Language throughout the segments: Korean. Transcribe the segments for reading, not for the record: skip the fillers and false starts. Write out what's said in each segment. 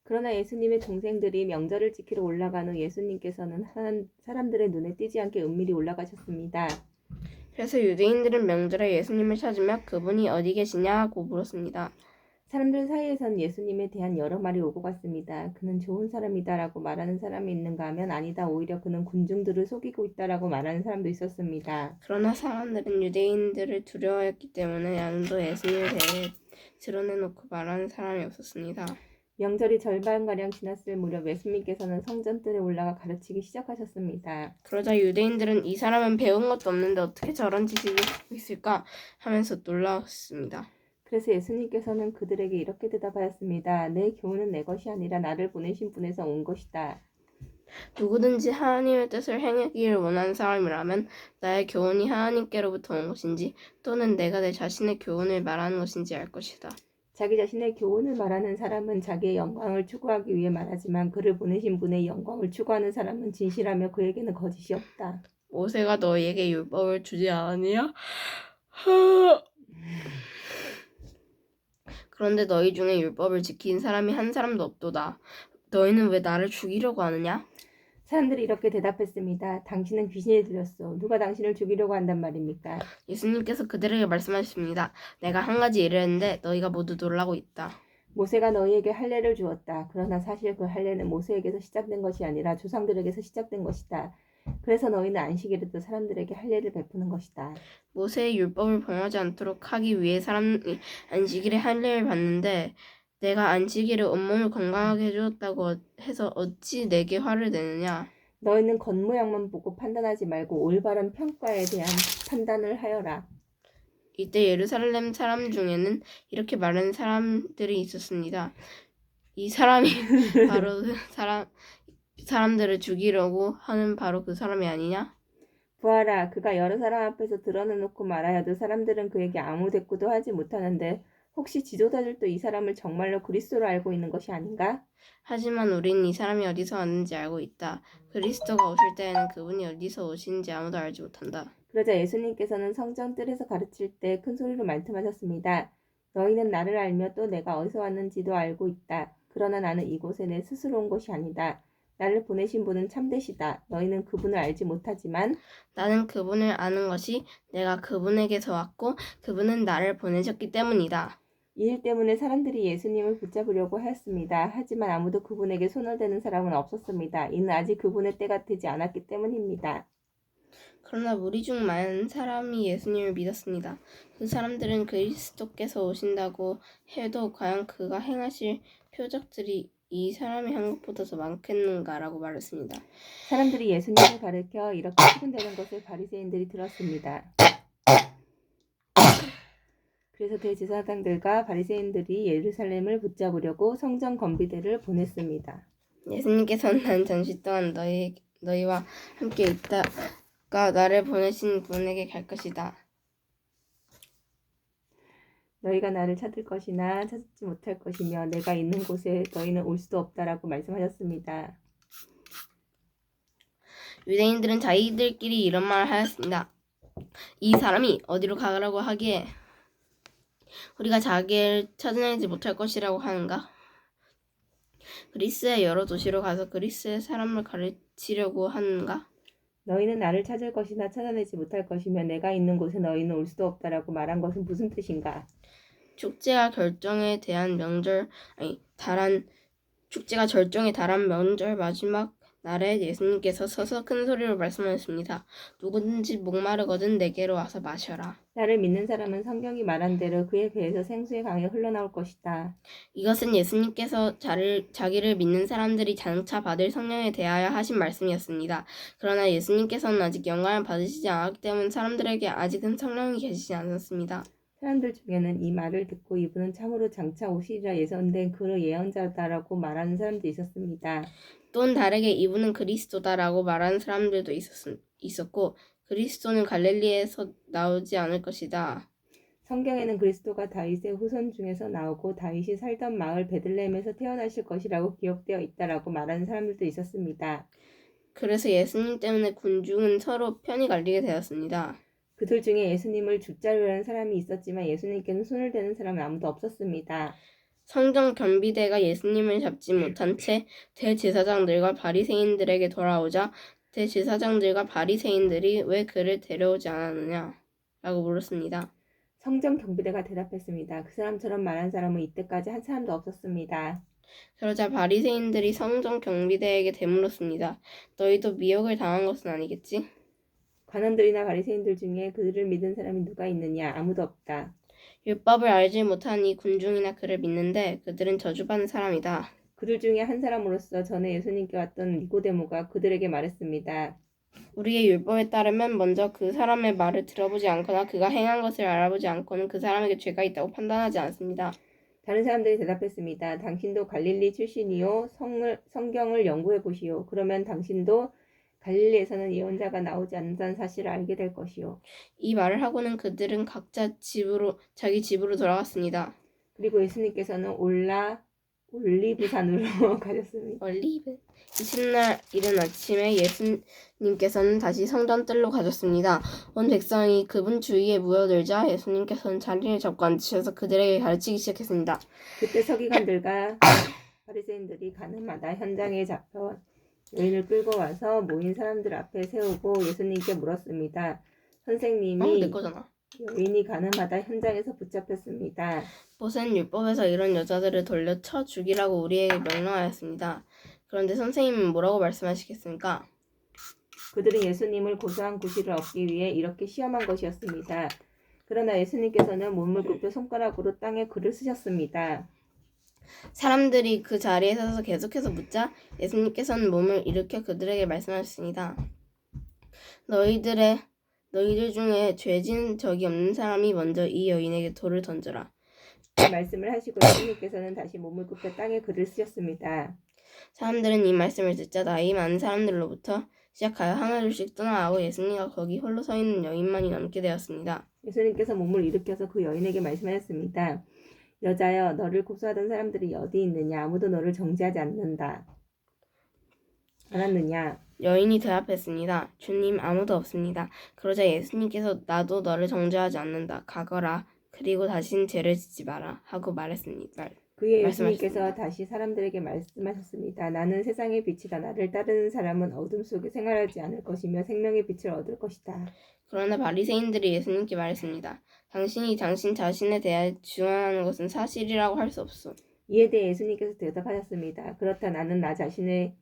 그러나 예수님의 동생들이 명절을 지키러 올라간 후 예수님께서는 사람들의 눈에 띄지 않게 은밀히 올라가셨습니다. 그래서 유대인들은 명절에 예수님을 찾으며 그분이 어디 계시냐고 물었습니다. 사람들 사이에선 예수님에 대한 여러 말이 오고 갔습니다. 그는 좋은 사람이다라고 말하는 사람이 있는가 하면 아니다, 오히려 그는 군중들을 속이고 있다라고 말하는 사람도 있었습니다. 그러나 사람들은 유대인들을 두려워했기 때문에 양도 예수님에 대해 드러내놓고 말하는 사람이 없었습니다. 명절이 절반가량 지났을 무렵 예수님께서는 성전뜰에 올라가 가르치기 시작하셨습니다. 그러자 유대인들은 이 사람은 배운 것도 없는데 어떻게 저런 지식을 갖고 있을까 하면서 놀라웠습니다. 그래서 예수님께서는 그들에게 이렇게 대답하였습니다. 내 교훈은 내 것이 아니라 나를 보내신 분에서 온 것이다. 누구든지 하나님의 뜻을 행하기를 원하는 사람이라면 나의 교훈이 하나님께로부터 온 것인지 또는 내가 내 자신의 교훈을 말하는 것인지 알 것이다. 자기 자신의 교훈을 말하는 사람은 자기의 영광을 추구하기 위해 말하지만 그를 보내신 분의 영광을 추구하는 사람은 진실하며 그에게는 거짓이 없다. 모세가 너희에게 율법을 주지 않았느냐? 그런데 너희 중에 율법을 지킨 사람이 한 사람도 없도다. 너희는 왜 나를 죽이려고 하느냐? 사람들이 이렇게 대답했습니다. 당신은 귀신이 들렸소. 누가 당신을 죽이려고 한단 말입니까? 예수님께서 그들에게 말씀하셨습니다. 내가 한 가지 일을 했는데 너희가 모두 놀라고 있다. 모세가 너희에게 할례를 주었다. 그러나 사실 그 할례는 모세에게서 시작된 것이 아니라 조상들에게서 시작된 것이다. 그래서 너희는 안식일에도 사람들에게 할례를 베푸는 것이다. 모세의 율법을 범하지 않도록 하기 위해 사람이 안식일에 할례를 받는데 내가 안식일에 온몸을 건강하게 해주었다고 해서 어찌 내게 화를 내느냐? 너희는 겉모양만 보고 판단하지 말고 올바른 평가에 대한 판단을 하여라. 이때 예루살렘 사람 중에는 이렇게 말하는 사람들이 있었습니다. 이 사람이 바로 사람들을 죽이려고 하는 바로 그 사람이 아니냐? 보아라, 그가 여러 사람 앞에서 드러내놓고 말하여도 사람들은 그에게 아무 대꾸도 하지 못하는데 혹시 지도자들도 이 사람을 정말로 그리스도로 알고 있는 것이 아닌가? 하지만 우리는 이 사람이 어디서 왔는지 알고 있다. 그리스도가 오실 때에는 그분이 어디서 오시는지 아무도 알지 못한다. 그러자 예수님께서는 성전뜰에서 가르칠 때 큰 소리로 말씀하셨습니다. 너희는 나를 알며 또 내가 어디서 왔는지도 알고 있다. 그러나 나는 이곳에 내 스스로 온 것이 아니다. 나를 보내신 분은 참되시다. 너희는 그분을 알지 못하지만 나는 그분을 아는 것이 내가 그분에게서 왔고 그분은 나를 보내셨기 때문이다. 이 일 때문에 사람들이 예수님을 붙잡으려고 하였습니다. 하지만 아무도 그분에게 손을 대는 사람은 없었습니다. 이는 아직 그분의 때가 되지 않았기 때문입니다. 그러나 무리 중 많은 사람이 예수님을 믿었습니다. 그 사람들은 그리스도께서 오신다고 해도 과연 그가 행하실 표적들이 이 사람이 한 것보다 더 많겠는가라고 말했습니다. 사람들이 예수님을 가르쳐 이렇게 수군대는 것을 바리새인들이 들었습니다. 그래서 대제사장들과 바리새인들이 예루살렘을 붙잡으려고 성전 건비대를 보냈습니다. 예수님께서는 난 잠시 동안 너희와 함께 있다가 나를 보내신 분에게 갈 것이다. 너희가 나를 찾을 것이나 찾지 못할 것이며 내가 있는 곳에 너희는 올 수도 없다라고 말씀하셨습니다. 유대인들은 자기들끼리 이런 말을 하였습니다. 이 사람이 어디로 가라고 하기에 우리가 자기를 찾아내지 못할 것이라고 하는가? 그리스의 여러 도시로 가서 그리스의 사람을 가르치려고 하는가? 너희는 나를 찾을 것이나 찾아내지 못할 것이며 내가 있는 곳에 너희는 올 수도 없다라고 말한 것은 무슨 뜻인가? 축제가 절정에 달한 명절 마지막 날에 예수님께서 서서 큰 소리로 말씀하셨습니다. 누구든지 목마르거든 내게로 와서 마셔라. 나를 믿는 사람은 성경이 말한 대로 그의 배에서 생수의 강이 흘러나올 것이다. 이것은 예수님께서 자기를 믿는 사람들이 장차 받을 성령에 대하여 하신 말씀이었습니다. 그러나 예수님께서는 아직 영광을 받으시지 않았기 때문에 사람들에게 아직은 성령이 계시지 않았습니다. 사람들 중에는 이 말을 듣고 이분은 참으로 장차 오시리라 예언된 그 예언자다라고 말하는 사람도 있었습니다. 또는 다르게 이분은 그리스도다라고 말하는 사람들도 있었고 그리스도는 갈릴리에서 나오지 않을 것이다. 성경에는 그리스도가 다윗의 후손 중에서 나오고 다윗이 살던 마을 베들레헴에서 태어나실 것이라고 기록되어 있다라고 말하는 사람들도 있었습니다. 그래서 예수님 때문에 군중은 서로 편이 갈리게 되었습니다. 그들 중에 예수님을 죽자로 하는 사람이 있었지만 예수님께는 손을 대는 사람은 아무도 없었습니다. 성전 경비대가 예수님을 잡지 못한 채 대제사장들과 바리새인들에게 돌아오자 대제사장들과 바리새인들이 왜 그를 데려오지 않았느냐? 라고 물었습니다. 성전 경비대가 대답했습니다. 그 사람처럼 말한 사람은 이때까지 한 사람도 없었습니다. 그러자 바리새인들이 성전 경비대에게 되물었습니다. 너희도 미혹을 당한 것은 아니겠지? 관원들이나 바리새인들 중에 그들을 믿은 사람이 누가 있느냐? 아무도 없다. 율법을 알지 못한 이 군중이나 그를 믿는데 그들은 저주받는 사람이다. 그들 중에 한 사람으로서 전에 예수님께 왔던 니고데모가 그들에게 말했습니다. 우리의 율법에 따르면 먼저 그 사람의 말을 들어보지 않거나 그가 행한 것을 알아보지 않고는 그 사람에게 죄가 있다고 판단하지 않습니다. 다른 사람들이 대답했습니다. 당신도 갈릴리 출신이요. 성경을 연구해 보시오. 그러면 당신도 갈릴리에서는 예언자가 나오지 않는다는 사실을 알게 될 것이요. 이 말을 하고는 그들은 각자 자기 집으로 돌아갔습니다. 그리고 예수님께서는 올리브산으로 가셨습니다. 올리브. 이튿날 이른 아침에 예수님께서는 다시 성전뜰로 가셨습니다. 온 백성이 그분 주위에 모여들자 예수님께서는 자리를 잡고 앉으셔서 그들에게 가르치기 시작했습니다. 그때 서기관들과 바리새인들이 가는 마다 현장에 잡혀 여인을 끌고 와서 모인 사람들 앞에 세우고 예수님께 물었습니다. 선생님이 내 거잖아. 여인이 가는 마다 현장에서 붙잡혔습니다. 모세는 율법에서 이런 여자들을 돌려 쳐 죽이라고 우리에게 명령하였습니다. 그런데 선생님은 뭐라고 말씀하시겠습니까? 그들은 예수님을 고소한 구실을 얻기 위해 이렇게 시험한 것이었습니다. 그러나 예수님께서는 몸을 굽혀 손가락으로 땅에 글을 쓰셨습니다. 사람들이 그 자리에 서서 계속해서 묻자 예수님께서는 몸을 일으켜 그들에게 말씀하셨습니다. 너희들 중에 죄진 적이 없는 사람이 먼저 이 여인에게 돌을 던져라. 그 말씀을 하시고 예수님께서는 다시 몸을 굽혀 땅에 글을 쓰셨습니다. 사람들은 이 말씀을 듣자 나이 많은 사람들로부터 시작하여 하나둘씩 떠나가고 예수님과 거기 홀로 서 있는 여인만이 남게 되었습니다. 예수님께서 몸을 일으켜서 그 여인에게 말씀하셨습니다. 여자여, 너를 고소하던 사람들이 어디 있느냐? 아무도 너를 정죄하지 않았느냐? 여인이 대답했습니다. 주님, 아무도 없습니다. 그러자 예수님께서 나도 너를 정죄하지 않는다. 가거라. 그리고 다신 죄를 짓지 마라. 하고 말했습니다. 그의 예수님께서 다시 사람들에게 말씀하셨습니다. 나는 세상의 빛이다. 나를 따르는 사람은 어둠 속에 생활하지 않을 것이며 생명의 빛을 얻을 것이다. 그러나 바리새인들이 예수님께 말했습니다. 당신이 당신 자신에 대해 증언하는 것은 사실이라고 할 수 없소. 이에 대해 예수님께서 대답하셨습니다. 그렇다 나는 나 자신에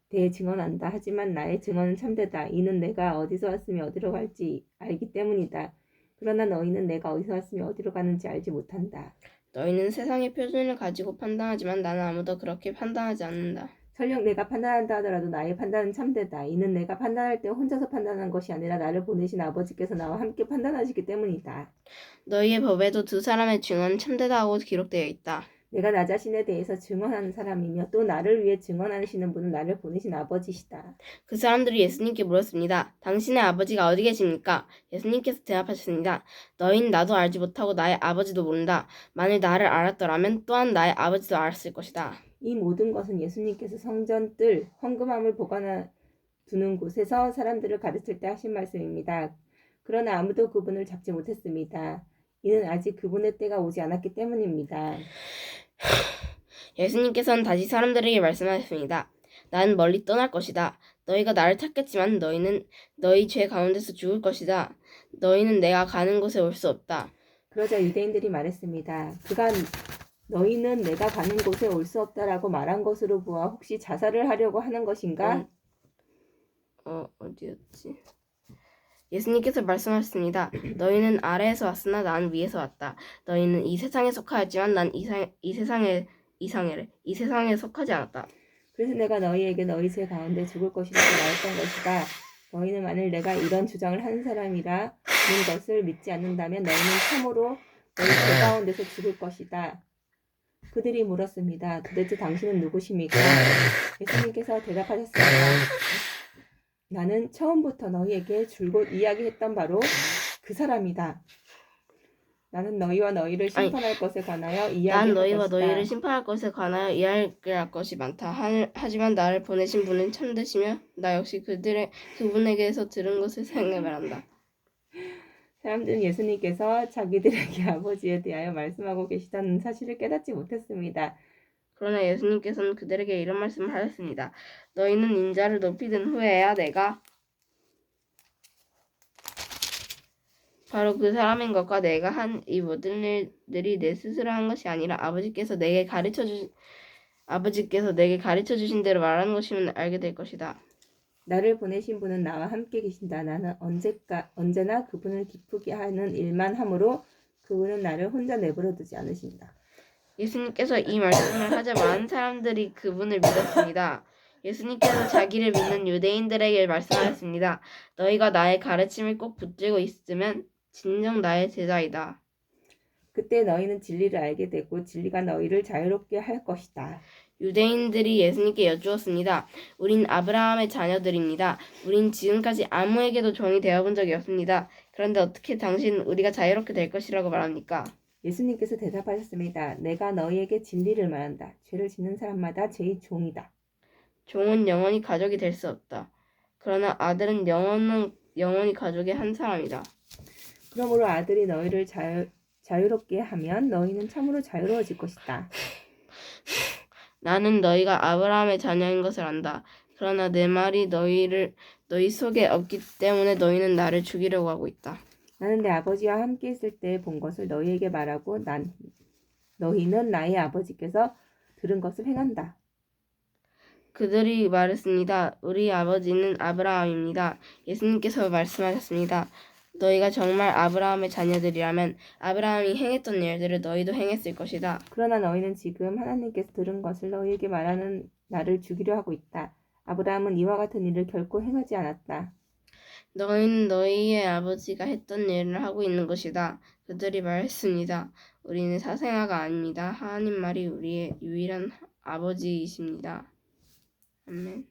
대해 증언한다. 하지만 나의 증언은 참되다. 이는 내가 어디서 왔으며 어디로 갈지 알기 때문이다. 그러나 너희는 내가 어디서 왔으며 어디로 가는지 알지 못한다. 너희는 세상의 표준을 가지고 판단하지만 나는 아무도 그렇게 판단하지 않는다. 설령 내가 판단한다 하더라도 나의 판단은 참되다. 이는 내가 판단할 때 혼자서 판단하는 것이 아니라 나를 보내신 아버지께서 나와 함께 판단하시기 때문이다. 너희의 법에도 두 사람의 증언은 참되다고 기록되어 있다. 내가 나 자신에 대해서 증언하는 사람이며 또 나를 위해 증언하시는 분은 나를 보내신 아버지시다. 그 사람들이 예수님께 물었습니다. 당신의 아버지가 어디 계십니까? 예수님께서 대답하셨습니다. 너희는 나도 알지 못하고 나의 아버지도 모른다. 만일 나를 알았더라면 또한 나의 아버지도 알았을 것이다. 이 모든 것은 예수님께서 성전 뜰 헌금함을 보관두는 곳에서 사람들을 가르칠 때 하신 말씀입니다. 그러나 아무도 그분을 잡지 못했습니다. 이는 아직 그분의 때가 오지 않았기 때문입니다. 예수님께서는 다시 사람들에게 말씀하셨습니다. 나는 멀리 떠날 것이다. 너희가 나를 찾겠지만 너희는 너희 죄 가운데서 죽을 것이다. 너희는 내가 가는 곳에 올 수 없다. 그러자 유대인들이 말했습니다. 그가 너희는 내가 가는 곳에 올 수 없다라고 말한 것으로 보아 혹시 자살을 하려고 하는 것인가? 어디였지? 예수님께서 말씀하셨습니다. 너희는 아래에서 왔으나 나는 위에서 왔다. 너희는 이 세상에 속하였지만 난 이 세상에 속하지 않았다. 그래서 내가 너희에게 너희 죄 가운데 죽을 것이라고 말했던 것이다. 너희는 만일 내가 이런 주장을 하는 사람이라는 것을 믿지 않는다면 너희는 참으로 너희 죄 가운데서 죽을 것이다. 그들이 물었습니다. 도대체 당신은 누구십니까? 예수님께서 대답하셨습니다. 나는 처음부터 너희에게 줄곧 이야기했던 바로 그 사람이다. 나는 너희와 너희를 심판할 것에 관하여 이야기할 것이다. 너희와 너희를 심판할 것에 관하여 이야기할 것이 많다. 하지만 나를 보내신 분은 참되시며 나 역시 그분에게서 들은 것을 생각해 말한다. 사람들은 예수님께서 자기들에게 아버지에 대하여 말씀하고 계시다는 사실을 깨닫지 못했습니다. 그러나 예수님께서는 그들에게 이런 말씀을 하셨습니다. 너희는 인자를 높이 든 후에야 내가 바로 그 사람인 것과 내가 한 이 모든 일들이 내 스스로 한 것이 아니라 아버지께서 내게 가르쳐 주신 대로 말하는 것임을 알게 될 것이다. 나를 보내신 분은 나와 함께 계신다. 나는 언제나 그분을 기쁘게 하는 일만 하므로 그분은 나를 혼자 내버려 두지 않으신다. 예수님께서 이 말씀을 하자 많은 사람들이 그분을 믿었습니다. 예수님께서 자기를 믿는 유대인들에게 말씀하셨습니다. 너희가 나의 가르침을 꼭 붙들고 있으면 진정 나의 제자이다. 그때 너희는 진리를 알게 되고 진리가 너희를 자유롭게 할 것이다. 유대인들이 예수님께 여쭈었습니다. 우린 아브라함의 자녀들입니다. 우린 지금까지 아무에게도 종이 되어본 적이 없습니다. 그런데 어떻게 당신은 우리가 자유롭게 될 것이라고 말합니까? 예수님께서 대답하셨습니다. 내가 너희에게 진리를 말한다. 죄를 짓는 사람마다 죄의 종이다. 종은 영원히 가족이 될 수 없다. 그러나 아들은 영원히 가족의 한 사람이다. 그러므로 아들이 너희를 자유롭게 하면 너희는 참으로 자유로워질 것이다. 나는 너희가 아브라함의 자녀인 것을 안다. 그러나 내 말이 너희 속에 없기 때문에 너희는 나를 죽이려고 하고 있다. 나는 내 아버지와 함께 있을 때 본 것을 너희에게 말하고 너희는 나의 아버지께서 들은 것을 행한다. 그들이 말했습니다. 우리 아버지는 아브라함입니다. 예수님께서 말씀하셨습니다. 너희가 정말 아브라함의 자녀들이라면 아브라함이 행했던 일들을 너희도 행했을 것이다. 그러나 너희는 지금 하나님께서 들은 것을 너희에게 말하는 나를 죽이려 하고 있다. 아브라함은 이와 같은 일을 결코 행하지 않았다. 너희는 너희의 아버지가 했던 일을 하고 있는 것이다. 그들이 말했습니다. 우리는 사생아가 아닙니다. 하나님 말이 우리의 유일한 아버지이십니다. 아멘.